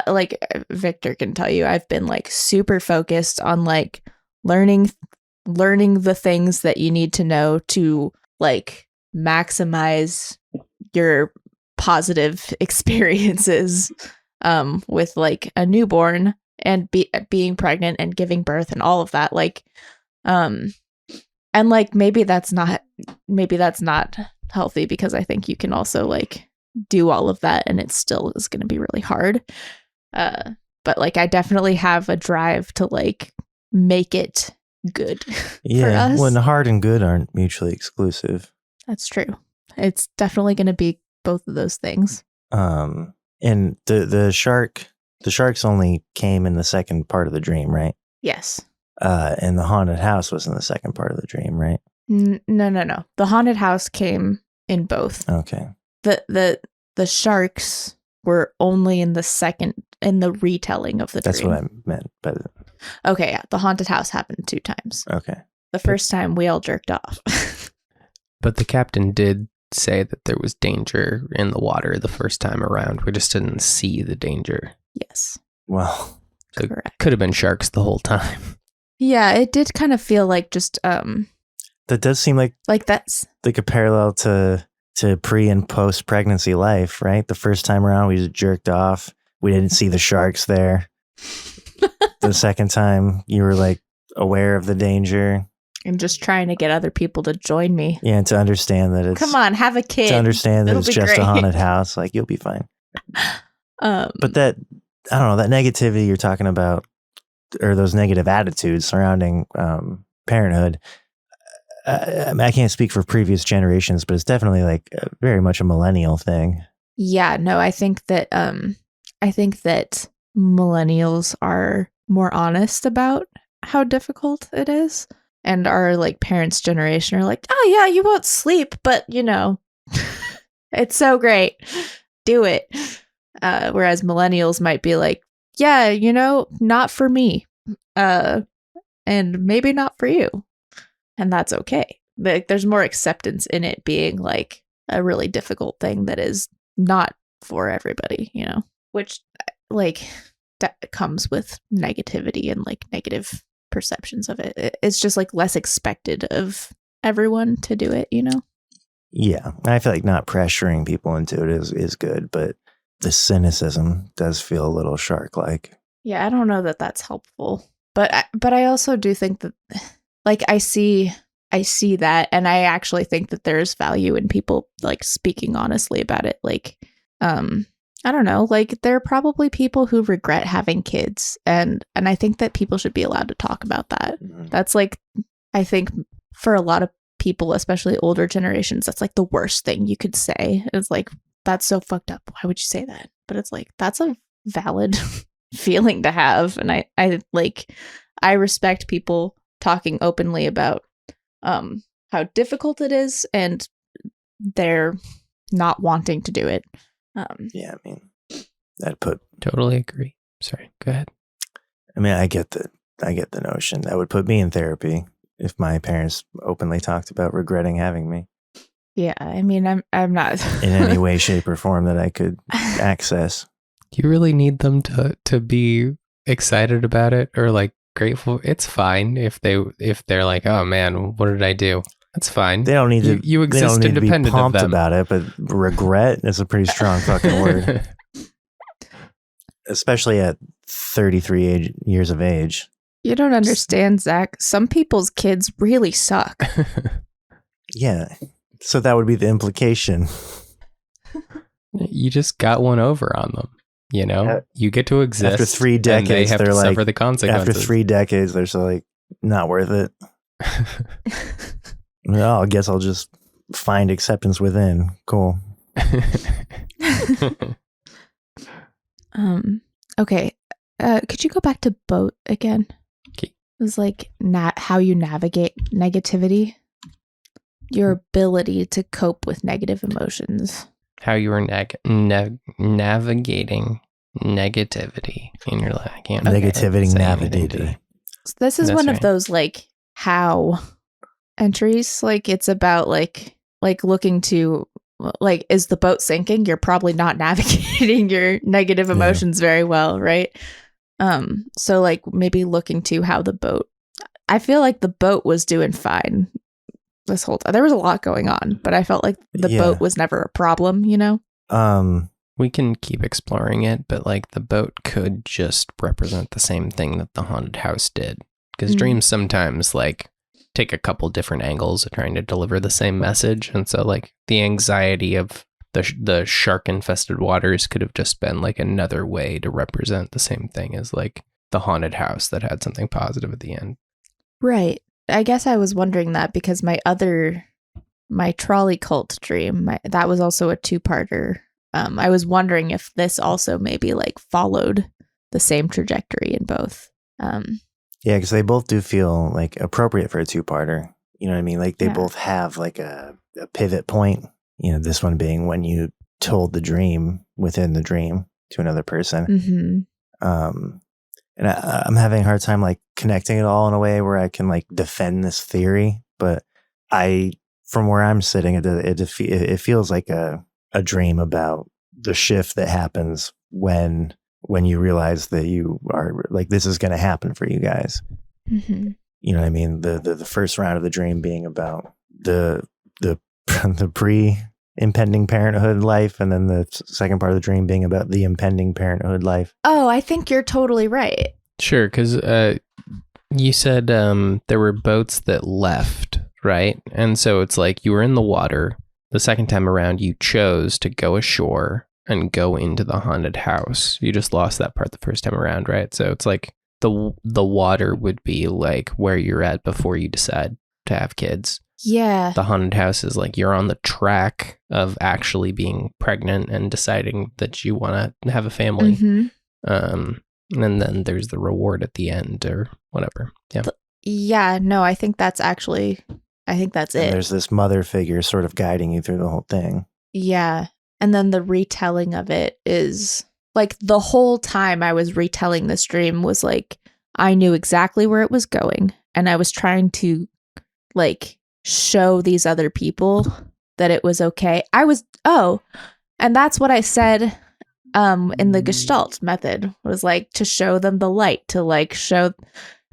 like Victor can tell you, I've been like super focused on like learning the things that you need to know to like maximize your positive experiences with like a newborn and being pregnant and giving birth and all of that, like and like maybe that's not healthy, because I think you can also like do all of that and it still is going to be really hard, but like I definitely have a drive to like make it good. yeah. for us. When hard and good aren't mutually exclusive. That's true. It's definitely going to be both of those things. And the sharks only came in the second part of the dream, right? Yes. And the haunted house was in the second part of the dream, right? No. The haunted house came in both. Okay. The sharks were only in the retelling of the That's dream. what I meant. But Okay, yeah. The haunted house happened 2 times. okay. The first time we all jerked off. But the captain did say that there was danger in the water the first time around. We just didn't see the danger. Yes. Well, So Correct. it could have been sharks the whole time. Yeah, it did kind of feel like just that does seem like that's a parallel to pre and post pregnancy life, right? The first time around, we just jerked off. We didn't see the sharks there. The second time, you were like aware of the danger. and just trying to get other people to join me. Yeah, and to understand that it's Come on, have a kid. to understand that It'll it's be just great. a haunted house. Like you'll be fine. But But I don't know, that negativity you're talking about, or those negative attitudes surrounding parenthood, I can't speak for previous generations, but it's definitely like very much a millennial thing. Yeah, no, I think that millennials are more honest about how difficult it is, and our like parents' generation are like, oh yeah, you won't sleep, but you know, it's so great, do it. Whereas millennials might be like, yeah, you know, not for me, and maybe not for you, and that's okay. Like, there's more acceptance in it being like a really difficult thing that is not for everybody, you know, which like that comes with negativity and like negative perceptions of it. It's just like less expected of everyone to do it, you know? Yeah. I feel like not pressuring people into it is good, but the cynicism does feel a little shark-like. Yeah, I don't know that that's helpful. But I also do think that like I see that, and I actually think that there's value in people like speaking honestly about it. Like I don't know, like there are probably people who regret having kids, and I think that people should be allowed to talk about that. Mhm. That's like, I think for a lot of people, especially older generations, that's like the worst thing you could say. It's like, that's so fucked up. Why would you say that? But it's like, that's a valid feeling to have. And I respect people talking openly about how difficult it is, and they're not wanting to do it. Yeah, I mean, that put. Totally agree. Sorry, go ahead. I mean, I get the notion that would put me in therapy if my parents openly talked about regretting having me. Yeah, I mean, I'm not in any way, shape, or form that I could access. Do you really need them to be excited about it or like grateful? It's fine if they're like, oh man, what did I do? That's fine. They don't need to. You exist they don't need independent to be pumped of them about it, but regret is a pretty strong fucking word, especially at 33 years of age. You don't understand, Zach. Some people's kids really suck. Yeah, so that would be the implication. You just got one over on them. You know, you get to exist after 3 decades. And they have they're to like, suffer the consequences. After 3 decades, they're so like, not worth it. No, I guess I'll just find acceptance within. Cool. Okay. Could you go back to boat again? Okay. It was like how you navigate negativity, your ability to cope with negative emotions. How you were navigating negativity in your life. I can't Negativity say navigated. anything. So this is That's one right. of those like how entries. Like it's about like looking to like, is the boat sinking? You're probably not navigating your negative emotions very well, right? So like maybe looking to how the boat. I feel like the boat was doing fine this whole time. There was a lot going on, but I felt like the boat was never a problem, you know? We can keep exploring it, but like the boat could just represent the same thing that the haunted house did. Because dreams sometimes like take a couple different angles of trying to deliver the same message. And so like the anxiety of the shark infested waters could have just been like another way to represent the same thing as like the haunted house that had something positive at the end. Right. I guess I was wondering that because my trolley cult dream, that was also a 2-parter. I was wondering if this also maybe like followed the same trajectory in both. Yeah, because they both do feel like appropriate for a 2-parter. You know what I mean? Like they both have like a pivot point. You know, this one being when you told the dream within the dream to another person. Mm-hmm. And I'm having a hard time like connecting it all in a way where I can like defend this theory. But from where I'm sitting, it feels like a dream about the shift that happens when you realize that you are like, this is going to happen for you guys. Mm-hmm. You know what I mean? The first round of the dream being about the pre-impending parenthood life, and then the second part of the dream being about the impending parenthood life. Oh, I think you're totally right. Sure, because you said there were boats that left, right? And so it's like you were in the water. The second time around, you chose to go ashore and go into the haunted house. You just lost that part the first time around, right? So it's like the water would be like where you're at before you decide to have kids. Yeah. The haunted house is like you're on the track of actually being pregnant and deciding that you want to have a family. Mhm. And then there's the reward at the end or whatever. Yeah. Yeah, no, I think that's it. And there's this mother figure sort of guiding you through the whole thing. Yeah. And then the retelling of it is like the whole time I was retelling this dream was like I knew exactly where it was going, and I was trying to like show these other people that it was okay. And that's what I said in the Gestalt method, was like to show them the light, to like show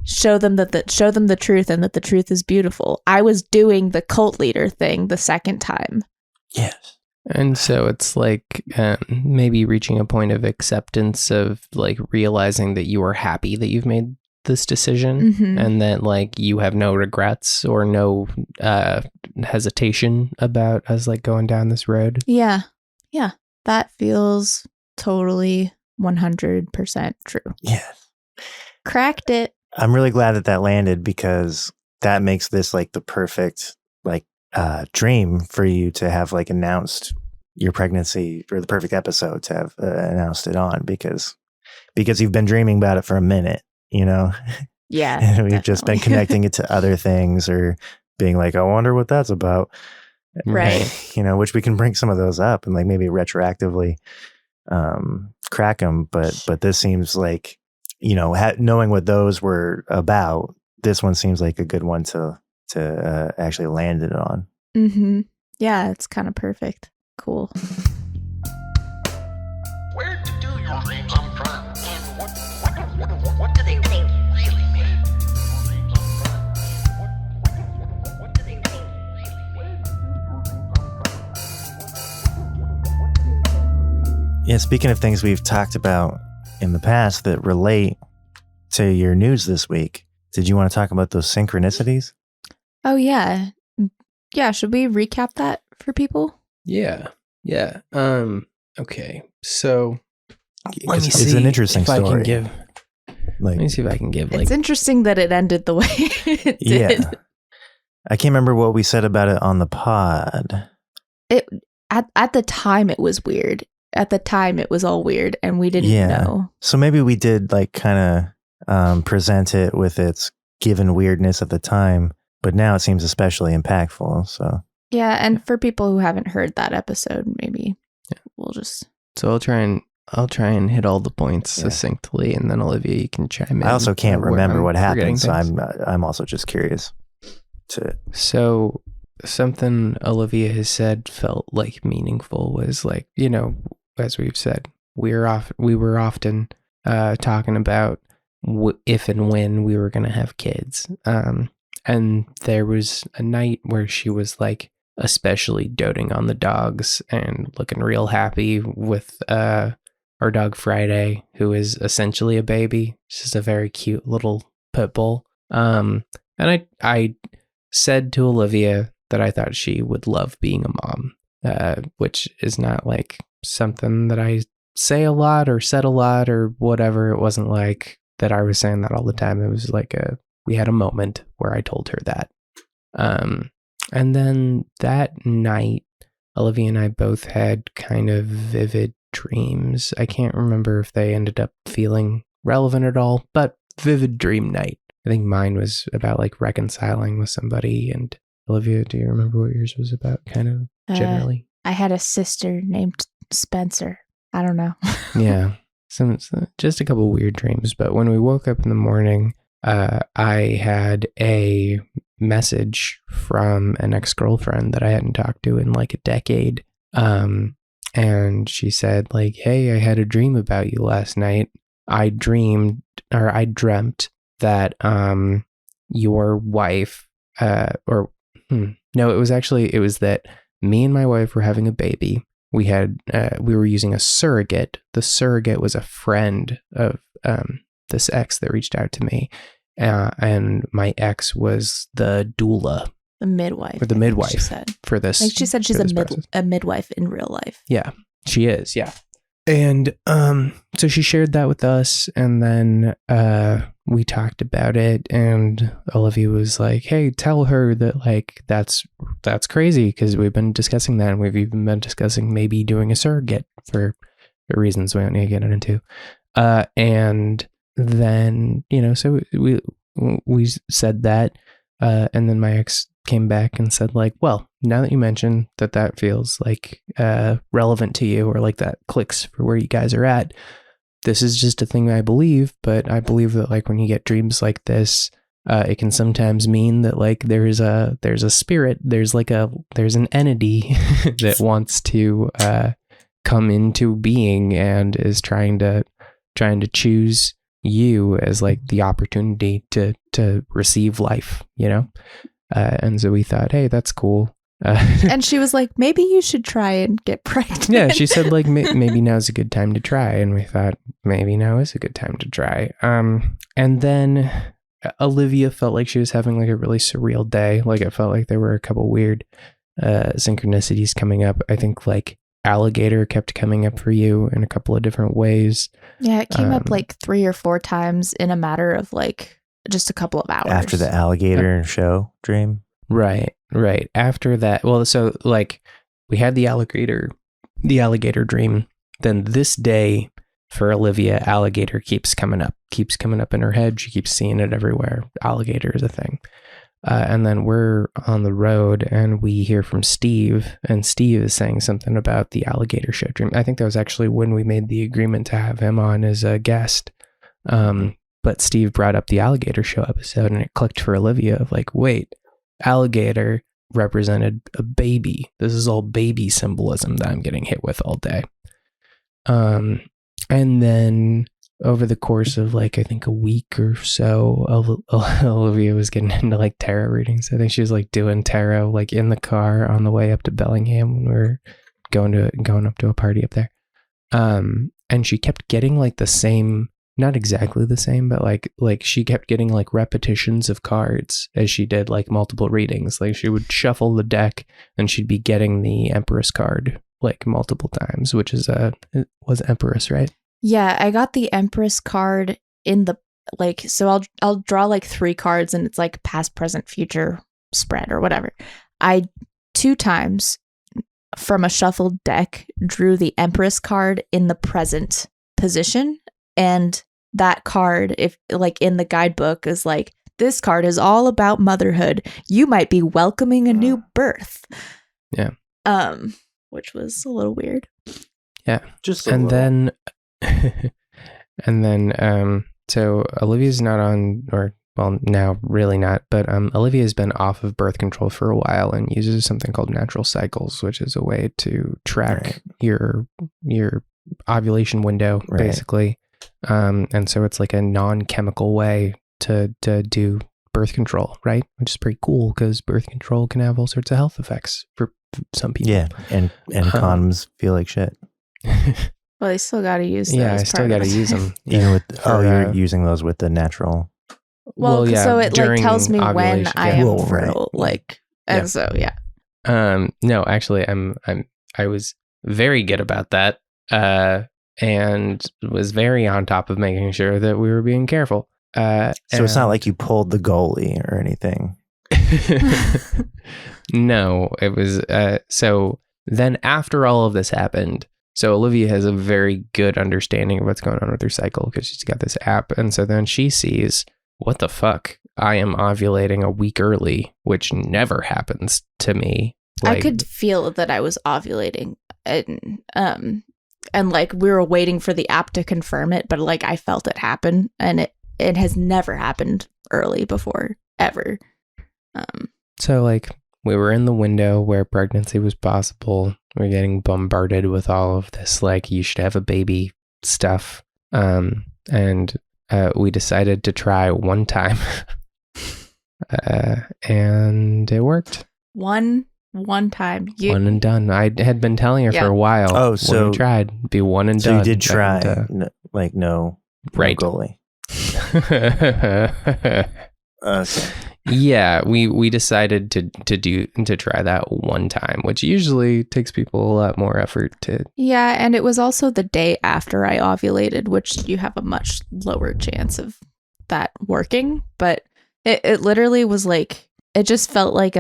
them the truth, and that the truth is beautiful. I was doing the cult leader thing the second time. Yes. And so it's like maybe reaching a point of acceptance of like realizing that you are happy that you've made this decision, Mhm. and that like you have no regrets or no hesitation about us like going down this road. Yeah. That feels totally 100% true. Yes. Cracked it. I'm really glad that landed, because that makes this like the perfect like dream for you to have like announced your pregnancy, or the perfect episode to have announced it on, because you've been dreaming about it for a minute, you know. Yeah. And we've just been definitely. connecting it to other things, or being like, I wonder what that's about. Right. You know, which we can bring some of those up and like maybe retroactively crack them. But this seems like, you know, knowing what those were about, this one seems like a good one to actually land it on. Mm-hmm. Yeah, it's kind of perfect. Cool. Where do your dreams come from? And what do they really mean? What do they Yeah, speaking of things we've talked about in the past that relate to your news this week, did you want to talk about those synchronicities? Oh, yeah. Yeah, should we recap that for people? Yeah. Okay. So let me It's see an interesting if I can story. give. Like, Let me see if I can give like. It's interesting that it ended the way it did. yeah, I can't remember what we said about it on the pod. At the time, it was weird. At the time, it was all weird, and we didn't know. So maybe we did like kind of present it with its given weirdness at the time, but now it seems especially impactful. So Yeah, and for people who haven't heard that episode, maybe we'll just... So I'll try and hit all the points succinctly, and then Olivia, you can chime in. I also can't where remember I'm what forgetting happened, so things. I'm also just curious. So something Olivia has said felt like meaningful was like, you know, as we've said, we were often talking about if and when we were going to have kids. And there was a night where she was like especially doting on the dogs and looking real happy with our dog Friday, who is essentially a baby. She's a very cute little pit bull. And I said to Olivia that I thought she would love being a mom, which is not like something that I say a lot or said a lot or whatever. It wasn't like that I was saying that all the time. It was like we had a moment where I told her that. And then that night, Olivia and I both had kind of vivid dreams. I can't remember if they ended up feeling relevant at all, but vivid dream night. I think mine was about like reconciling with somebody. And Olivia, do you remember what yours was about kind of generally? I had a sister named Spencer. I don't know. Yeah. Just a couple weird dreams. But when we woke up in the morning, I had a message from an ex-girlfriend that I hadn't talked to in like a decade. And she said like, hey, I had a dream about you last night. I dreamt that your wife it was that me and my wife were having a baby. We were using a surrogate. The surrogate was a friend of this ex that reached out to me, and my ex was the doula, The midwife. or the midwife She said. for this. Like she said she's for this process. a midwife in real life. Yeah, she is. Yeah. And so she shared that with us, and then we talked about it, and Olivia was like, hey, tell her that like that's crazy, because we've been discussing that, and we've even been discussing maybe doing a surrogate for reasons we don't need to get into. And then, you know, so we said that, and then my ex came back and said like, well, now that you mentioned that feels like relevant to you, or like that clicks for where you guys are at, this is just a thing I believe, but I believe that like when you get dreams like this, it can sometimes mean that like there's a spirit, there's an entity that wants to come into being and is trying to choose you as like the opportunity to receive life, you know? And so we thought, hey, that's cool. And she was like, maybe you should try and get pregnant. Yeah, she said like maybe now's a good time to try, and we thought maybe now is a good time to try. And then Olivia felt like she was having like a really surreal day. Like it felt like there were a couple weird synchronicities coming up. I think like alligator kept coming up for you in a couple of different ways. Yeah, it came up like 3 or 4 times in a matter of like just a couple of hours. After the alligator show dream? Right. After that, well, so like we had the alligator dream. Then this day for Olivia, alligator keeps coming up in her head. She keeps seeing it everywhere. Alligator is a thing. And then we're on the road and we hear from Steve, and Steve is saying something about the alligator show dream. I think that was actually when we made the agreement to have him on as a guest. But Steve brought up the alligator show episode, and it clicked for Olivia of like, wait, alligator represented a baby. This is all baby symbolism that I'm getting hit with all day. And then over the course of like, I think a week or so, Olivia was getting into like tarot readings. I think she was like doing tarot like in the car on the way up to Bellingham when we were going up to a party up there. And she kept getting like the same, not exactly the same, but like she kept getting like repetitions of cards as she did like multiple readings. Like she would shuffle the deck and she'd be getting the Empress card like multiple times, which is it was Empress, right? Yeah, I got the Empress card in the like, so I'll draw like 3 cards and it's like past, present, future spread or whatever. I 2 times from a shuffled deck drew the Empress card in the present position, and that card, if like in the guidebook, is like, this card is all about motherhood. You might be welcoming a new birth. Yeah. Which was a little weird. Yeah. Just and then so Olivia's not on, or well, now really not, but Olivia's been off of birth control for a while and uses something called natural cycles, which is a way to track your ovulation window, basically. And so it's like a non-chemical way to do birth control, right? Which is pretty cool because birth control can have all sorts of health effects for some people. Yeah, and condoms feel like shit. Well, they still got to use those. Yeah, I still got to use them. Even with you're using those with the natural. Well, yeah, so it like tells me when I am fertile, like, and so yeah. No, actually, I was very good about that, and was very on top of making sure that we were being careful. So it's not like you pulled the goalie or anything. No, it was. So then after all of this happened, so Olivia has a very good understanding of what's going on with her cycle because she's got this app. And so then she sees, what the fuck? I am ovulating a week early, which never happens to me. Like, I could feel that I was ovulating, and like we were waiting for the app to confirm it, but like I felt it happen, and it has never happened early before, ever. So like we were in the window where pregnancy was possible. We're getting bombarded with all of this, like, you should have a baby stuff. And we decided to try one time. And it worked. One time. One and done. I had been telling her for a while. Oh, so when we tried, be one and done. So you did try, no right. goalie. Okay. Yeah, we decided to try that one time, which usually takes people a lot more effort to. Yeah, and it was also the day after I ovulated, which you have a much lower chance of that working. But it literally was like, it just felt like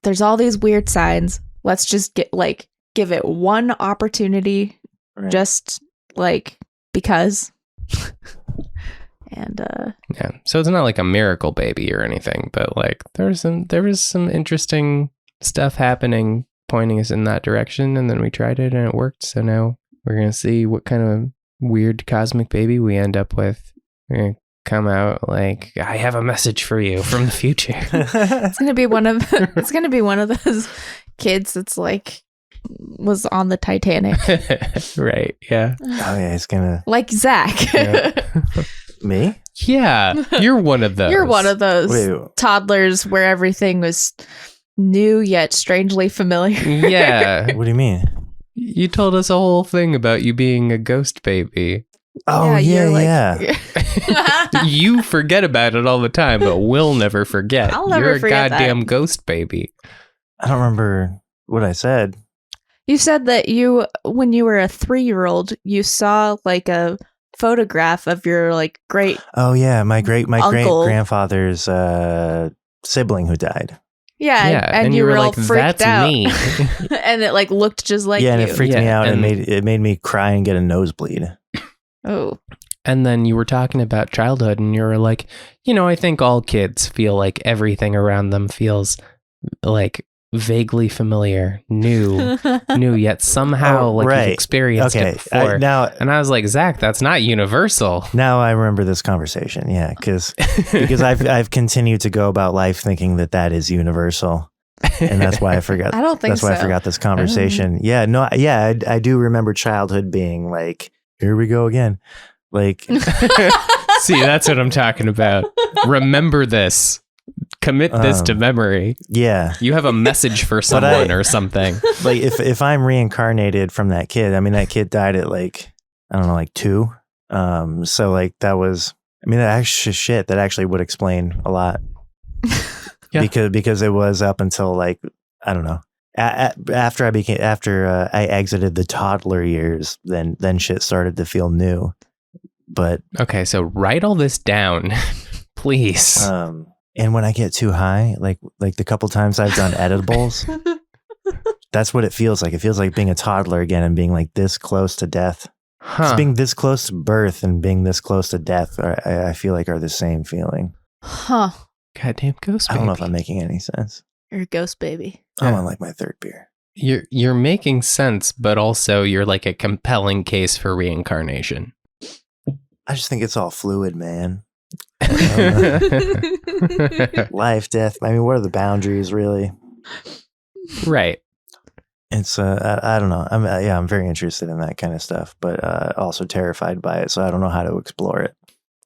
there's all these weird signs. Let's just give it one opportunity, Right. just because. And Yeah, so it's not like a miracle baby or anything, but like there was some interesting stuff happening, pointing us in that direction, and then we tried it and it worked. So now we're gonna see what kind of weird cosmic baby we end up with. We're gonna come out like, I have a message for you from the future. it's gonna be one of those kids that's like was on the Titanic, Right? Yeah. Oh yeah, he's gonna like Zach. Yeah. me. Yeah, you're one of those. You're one of those Wait. toddlers where everything was new yet strangely familiar. Yeah, What do you mean? you told us a whole thing about you being a ghost baby. Oh yeah. You forget about it all the time, but we'll never forget. I'll never You're a forget that. goddamn ghost baby. I don't remember what I said. You said that when you were a 3-year-old, you saw like a photograph of your like great. Oh yeah, my great Uncle. grandfather's sibling who died. Yeah, and you were all like, freaked that's out. me. And it like looked just like yeah, you. and it freaked me Yeah, out and and- it made me cry and get a nosebleed. Oh. And then you were talking about childhood, and you were like, I think all kids feel like everything around them feels like vaguely familiar, new, yet somehow Oh, like right. you've experienced Okay, it before. now And I was like, Zach, that's not universal. I remember this conversation. Yeah, because I've continued to go about life thinking that is universal, and that's why I forgot. I don't think That's why I so. forgot this conversation. Yeah, no, yeah, I do remember childhood being like, here we go again. Like, See, that's what I'm talking about. Remember this. Commit this to memory. yeah, You have a message for I- someone or something. like if I'm reincarnated from that kid, I mean, that kid died at like, I don't know, like 2. So like that was, I mean, that actually would explain a lot. Yeah. Because it was up until like, I don't know. After I exited the toddler years, then shit started to feel new. But Okay, so write all this down, please. and when I get too high, like the couple times I've done edibles, that's what it feels like. It feels like being a toddler again and being like this close to death. Huh. Being this close to birth and being this close to death, I feel like are the same feeling. Huh. Goddamn ghost I baby. don't know if I'm making any sense. You're a ghost baby. I'm Yeah. on like my 3rd beer. You're making sense, but also you're like a compelling case for reincarnation. I just think it's all fluid, man. Life, death. I mean, what are the boundaries, really? Right. It's I don't know. I'm very interested in that kind of stuff, but also terrified by it. So I don't know how to explore it.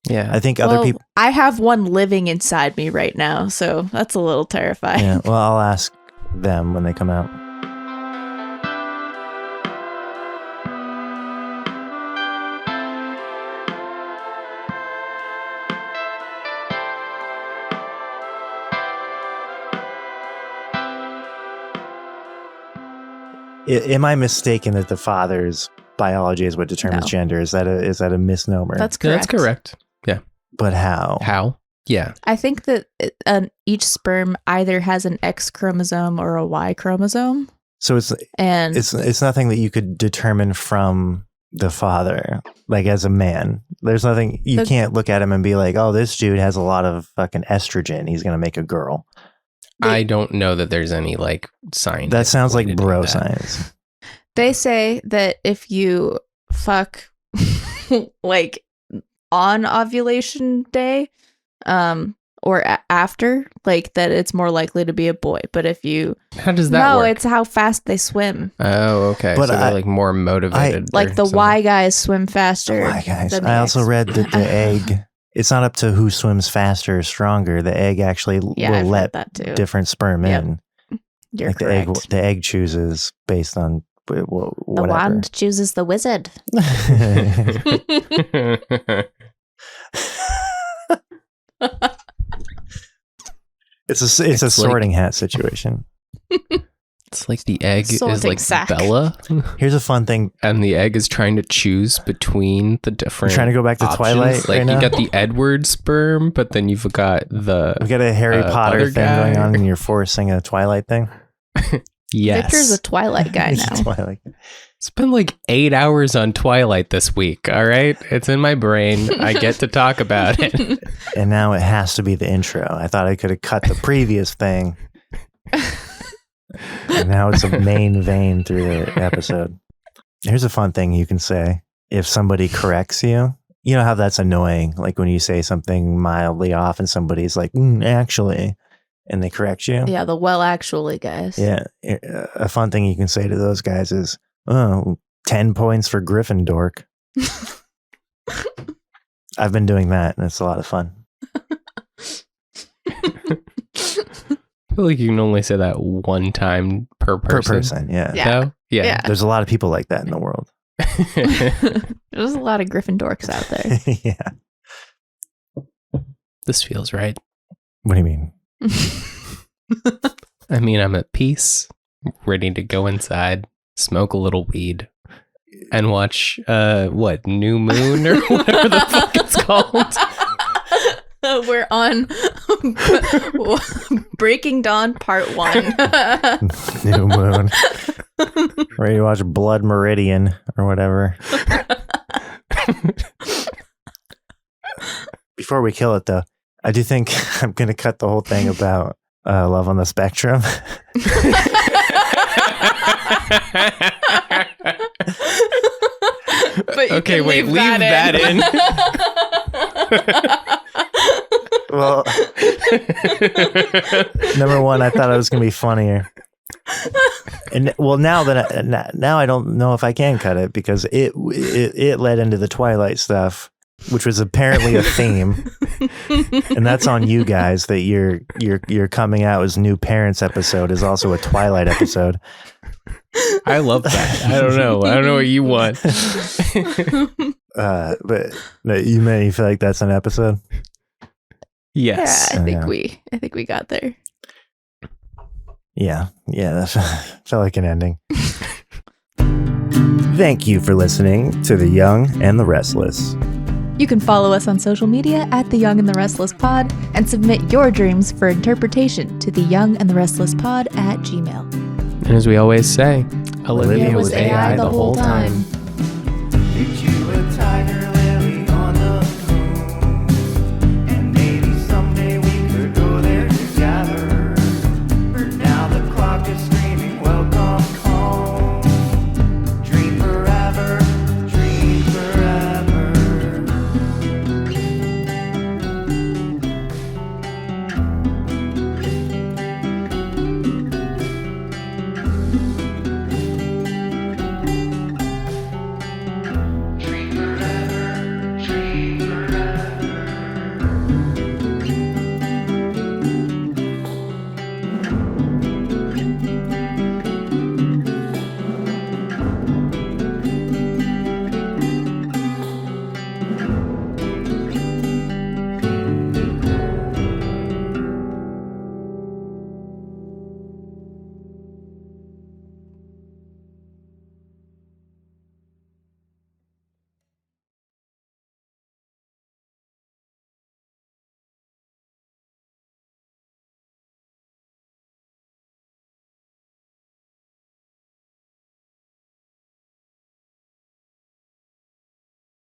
Yeah. I think other people. I have one living inside me right now, so that's a little terrifying. Yeah. Well, I'll ask them when they come out. Am I mistaken that the father's biology is what determines No. gender? Is that a misnomer? That's Yeah, correct. that's correct. Yeah. But how? How? Yeah. I think that each sperm either has an X chromosome or a Y chromosome, So and it's nothing that you could determine from the father, like as a man. There's nothing you The- can't look at him and be like, oh, this dude has a lot of fucking estrogen. He's gonna make a girl. I don't know that there's any like science. That sounds like bro science. they say that if you fuck like on ovulation day, or after, like that, it's more likely to be a boy. But if you How does that work? it's how fast they swim. Oh, okay. But so they're I- like more motivated. Like or the something. Y guys swim faster. Why, guys? than the I also X. read that the egg. It's not up to who swims faster or stronger. The egg actually Yeah, will I've let read that too. different sperm Yep. in. You're Like correct. the egg chooses based on The whatever. wand chooses the wizard. It's a sorting hat situation. It's like the egg Sorting is like sack. Bella, Here's a fun thing. and the egg is trying to choose between the different. You're trying to go back to options. Twilight Like right you now? got the Edward sperm, but then you've got the We got a Harry Potter other thing guy. going on, and you're forcing a Twilight thing. yes. Victor's a Twilight guy It's now. Twilight. It's been like 8 hours on Twilight this week. All right, it's in my brain. I get to talk about it. And now it has to be the intro. I thought I could have cut the previous thing. And now it's a main vein through the episode. Here's a fun thing you can say. If somebody corrects you, you know how that's annoying. Like when you say something mildly off and somebody's like, actually, and they correct you. Yeah, the well actually guys. Yeah. A fun thing you can say to those guys is, 10 points for Gryffindor. I've been doing that, and it's a lot of fun. I feel like you can only say that one time per person. Per person, yeah. Yeah. No? Yeah. Yeah. There's a lot of people like that in the world. There's a lot of Gryffindorks out there. Yeah. This feels right. What do you mean? I mean, I'm at peace, ready to go inside, smoke a little weed, and watch, New Moon or whatever the fuck it's called. We're on Breaking Dawn Part 1. New Moon. Ready to watch Blood Meridian or whatever. Before we kill it, though, I do think I'm going to cut the whole thing about Love on the Spectrum. But you Okay, can wait, leave that in. Well, number one, I thought it was going to be funnier. And well, now I don't know if I can cut it because it led into the Twilight stuff, which was apparently a theme, and that's on you guys that your coming out as new parents episode is also a Twilight episode. I love that. I don't know what you want. But no, you feel like that's an episode? Yes. Yeah, Yeah. I think we got there. Yeah, that felt like an ending. Thank you for listening to The Young and the Restless. You can follow us on social media at The Jung and the Restless Pod and submit your dreams for interpretation to thejungandtherestlesspod at gmail. And as we always say, Olivia was AI the whole time.